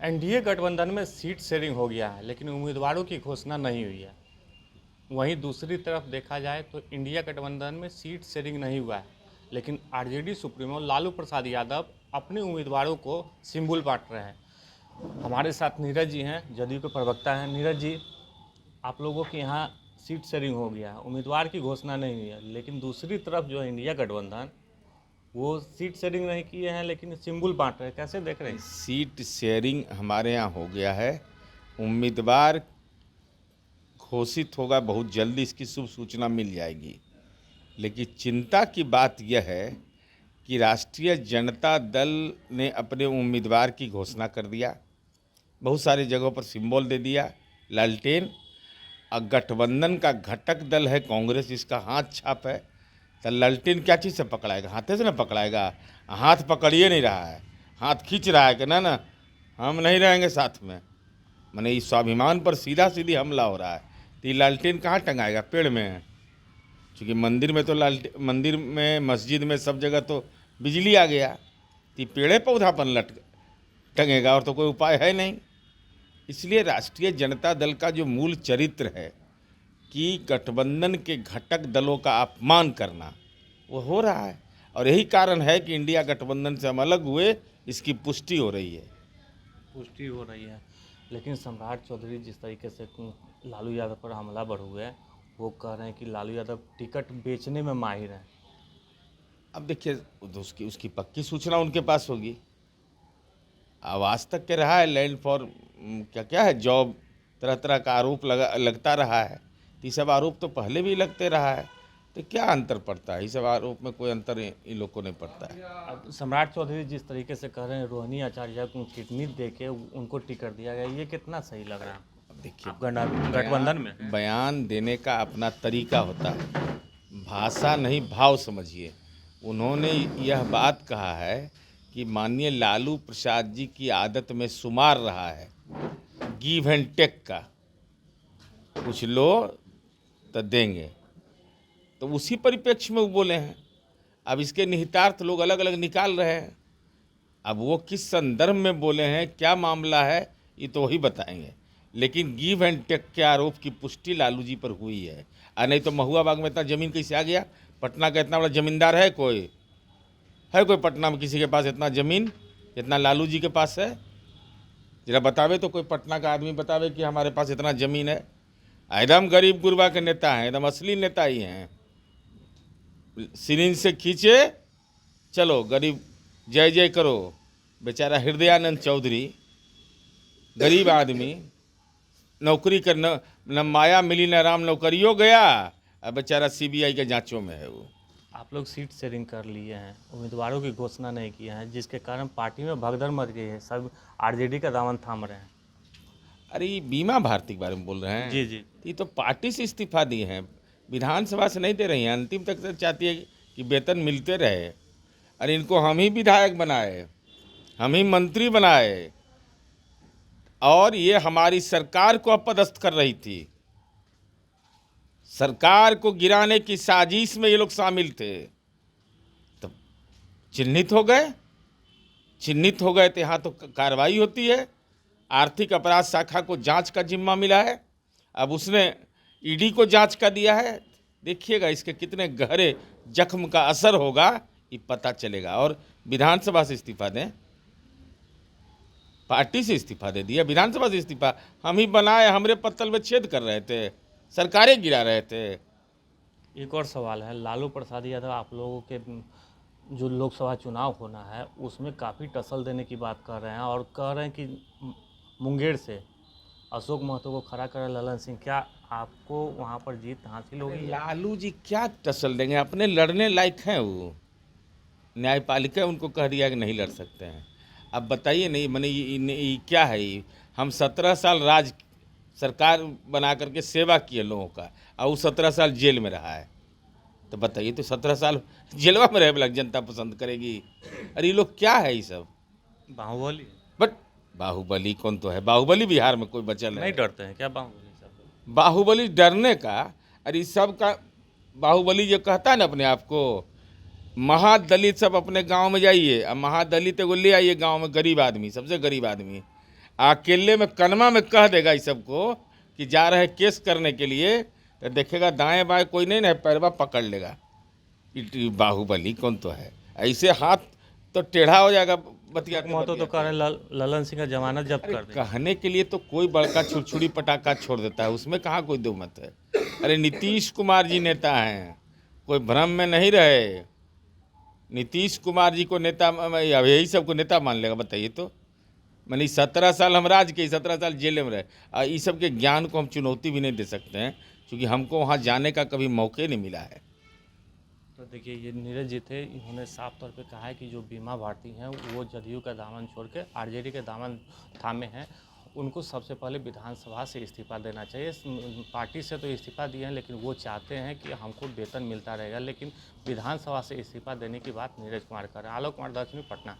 NDA गठबंधन में seat sharing हो गया है, लेकिन उम्मीदवारों की घोषणा नहीं हुई है। वहीं दूसरी तरफ देखा जाए तो इंडिया गठबंधन में सीट शेयरिंग नहीं हुआ है, लेकिन आरजेडी सुप्रीमो लालू प्रसाद यादव अपने उम्मीदवारों को सिंबल बांट रहे हैं। हमारे साथ नीरज जी हैं, जदयू के प्रवक्ता हैं। नीरज जी, आप लोगों के यहाँ सीट शेयरिंग हो गया है, उम्मीदवार की घोषणा नहीं हुई है, लेकिन दूसरी तरफ जो है इंडिया गठबंधन, वो सीट शेयरिंग नहीं किए हैं लेकिन सिंबल बांट रहे हैं। कैसे देख रहे हैं? सीट शेयरिंग हमारे यहाँ हो गया है। उम्मीदवार घोषित होगा बहुत जल्दी, इसकी शुभ सूचना मिल जाएगी। लेकिन चिंता की बात यह है कि राष्ट्रीय जनता दल ने अपने उम्मीदवार की घोषणा कर दिया, बहुत सारी जगहों पर सिंबल दे दिया, लालटेन। और गठबंधन का घटक दल है कांग्रेस, जिसका हाथ छाप है, तो लालटेन क्या चीज़ से पकड़ाएगा? हाथे से ना पकड़ाएगा। हाथ पकड़िए नहीं रहा है, हाथ खींच रहा है कि ना ना हम नहीं रहेंगे साथ में। माने इस स्वाभिमान पर सीधा सीधी हमला हो रहा है। तो ये लालटेन कहाँ टंगाएगा? पेड़ में है, क्योंकि मंदिर में तो मंदिर में, मस्जिद में, सब जगह तो बिजली आ गया। तो ये पेड़े पौधा पर टंगेगा, और तो कोई उपाय है नहीं। इसलिए राष्ट्रीय जनता दल का जो मूल चरित्र है कि गठबंधन के घटक दलों का अपमान करना, वो हो रहा है। और यही कारण है कि इंडिया गठबंधन से हम अलग हुए, इसकी पुष्टि हो रही है। लेकिन सम्राट चौधरी जिस तरीके से लालू यादव पर हमलावर हुए, वो कह रहे हैं कि लालू यादव टिकट बेचने में माहिर हैं। अब देखिए, उसकी पक्की सूचना उनके पास होगी। अब आज तक के रहा है लैंड फॉर क्या क्या है, जॉब, तरह तरह का आरोप लगता रहा है। ये सब आरोप तो पहले भी लगते रहा है, तो क्या अंतर पड़ता है? इस सब आरोप में कोई अंतर इन लोग को नहीं पड़ता है। अब सम्राट चौधरी जिस तरीके से कह रहे हैं रोहिणी आचार्य को किडनी दे के उनको टिकट दिया गया, ये कितना सही लग रहा है? अब देखिए, गठबंधन में बयान देने का अपना तरीका होता है, भाषा नहीं भाव समझिए। उन्होंने यह बात कहा है कि माननीय लालू प्रसाद जी की आदत में शुमार रहा है गिव एंड टेक का, कुछ लो तो देंगे। तो उसी परिप्रेक्ष्य में वो बोले हैं। अब इसके निहितार्थ लोग अलग अलग निकाल रहे हैं। अब वो किस संदर्भ में बोले हैं, क्या मामला है, ये तो वही बताएंगे। लेकिन गिव एंड टेक के आरोप की पुष्टि लालू जी पर हुई है। नहीं तो महुआ बाग में इतना ज़मीन कैसे आ गया? पटना का इतना बड़ा ज़मींदार है कोई पटना में किसी के पास इतना ज़मीन जितना लालू जी के पास है? जरा बतावे तो, कोई पटना का आदमी बतावे कि हमारे पास इतना ज़मीन है। एकदम गरीब गुरबा के नेता हैं, एकदम असली नेता ही हैं। सिरिंज से खींचे, चलो गरीब जय जय करो। बेचारा हृदयानंद चौधरी, गरीब आदमी, नौकरी करना न माया मिली न राम, नौकरियों गया। अब बेचारा सीबीआई के जांचों में है वो। आप लोग सीट शेयरिंग कर लिए हैं, उम्मीदवारों की घोषणा नहीं किए हैं, जिसके कारण पार्टी में भगदड़ मच गई है, सब आरजेडी का दामन थाम रहे हैं। अरे ये बीमा भारती के बारे में बोल रहे हैं? जी जी। ये तो पार्टी से इस्तीफा दिए हैं, विधानसभा से नहीं दे रही हैं। अंतिम तक से चाहती है कि वेतन मिलते रहे। अरे इनको हम ही विधायक बनाए, हम ही मंत्री बनाए, और ये हमारी सरकार को अपदस्थ कर रही थी। सरकार को गिराने की साजिश में ये लोग शामिल थे। तो चिन्हित हो गए तो यहाँ तो कार्रवाई होती है। आर्थिक अपराध शाखा को जांच का जिम्मा मिला है, अब उसने ईडी को जांच का दिया है। देखिएगा इसके कितने गहरे जख्म का असर होगा, ये पता चलेगा। और विधानसभा से इस्तीफा दें, पार्टी से इस्तीफा दे दिया, विधानसभा से इस्तीफा हम ही बनाए, हमरे पत्तल में छेद कर रहे थे, सरकारें गिरा रहे थे। एक और सवाल है, लालू प्रसाद यादव आप लोगों के जो लोकसभा चुनाव होना है उसमें काफ़ी टसल देने की बात कर रहे हैं, और कह रहे हैं कि मुंगेर से अशोक महतो को खड़ा करे ललन सिंह, क्या आपको वहां पर जीत हासिल होगी? लालू जी क्या टसल देंगे? अपने लड़ने लायक हैं वो, न्यायपालिका उनको कह दिया कि नहीं लड़ सकते हैं। अब बताइए, नहीं मैंने ये क्या है? ये हम 17 साल राज सरकार बना करके सेवा किए लोगों का, और वो 17 साल जेल में रहा है। तो बताइए, तो 17 साल जेलवा में रहे वाला जनता पसंद करेगी? अरे ये लोग क्या है ये सब? बाहुबली। बट बाहुबली कौन तो है? बाहुबली बिहार में कोई बचल है? नहीं डरते हैं क्या बाहुबली सब? बाहुबली डरने का? अरे सब का बाहुबली जो कहता है ना अपने आप को, महादलित सब अपने गांव में जाइए, अब महादलित को ले आइए गांव में, गरीब आदमी, सबसे गरीब आदमी, अकेले में कनमा में कह देगा इस सबको कि जा रहे केस करने के लिए, तो देखेगा दाएं बाएं कोई नहीं ना, पैरवा पकड़ लेगा। बाहुबली कौन तो है, ऐसे हाथ तो टेढ़ा हो जाएगा बतियाते महतो तो बतियाते। कह रहे ललन सिंह का जमानत जब्त कर दे। कहने के लिए तो कोई बड़का छुरछुरी पटाखा छोड़ देता है, उसमें कहाँ कोई दो मत है। अरे नीतीश कुमार जी नेता हैं, कोई भ्रम में नहीं रहे। नीतीश कुमार जी को नेता, यही सबको नेता मान लेगा, बताइए तो। मैंने 17 साल हम राज के, 17 साल जेल में रहे, इस सब के ज्ञान को हम चुनौती भी नहीं दे सकते हैं, क्योंकि हमको वहाँ जाने का कभी मौके नहीं मिला है। तो देखिए, ये नीरज जी थे, इन्होंने साफ तौर पे कहा है कि जो बीमा भारती हैं वो जदयू का दामन छोड़ के आरजेडी के दामन थामे हैं। उनको सबसे पहले विधानसभा से इस्तीफा देना चाहिए। पार्टी से तो इस्तीफा दिए हैं, लेकिन वो चाहते हैं कि हमको वेतन मिलता रहेगा, लेकिन विधानसभा से इस्तीफा देने की बात नीरज कुमार कर रहे हैं। आलोक कुमार, दक्षिणी, पटना।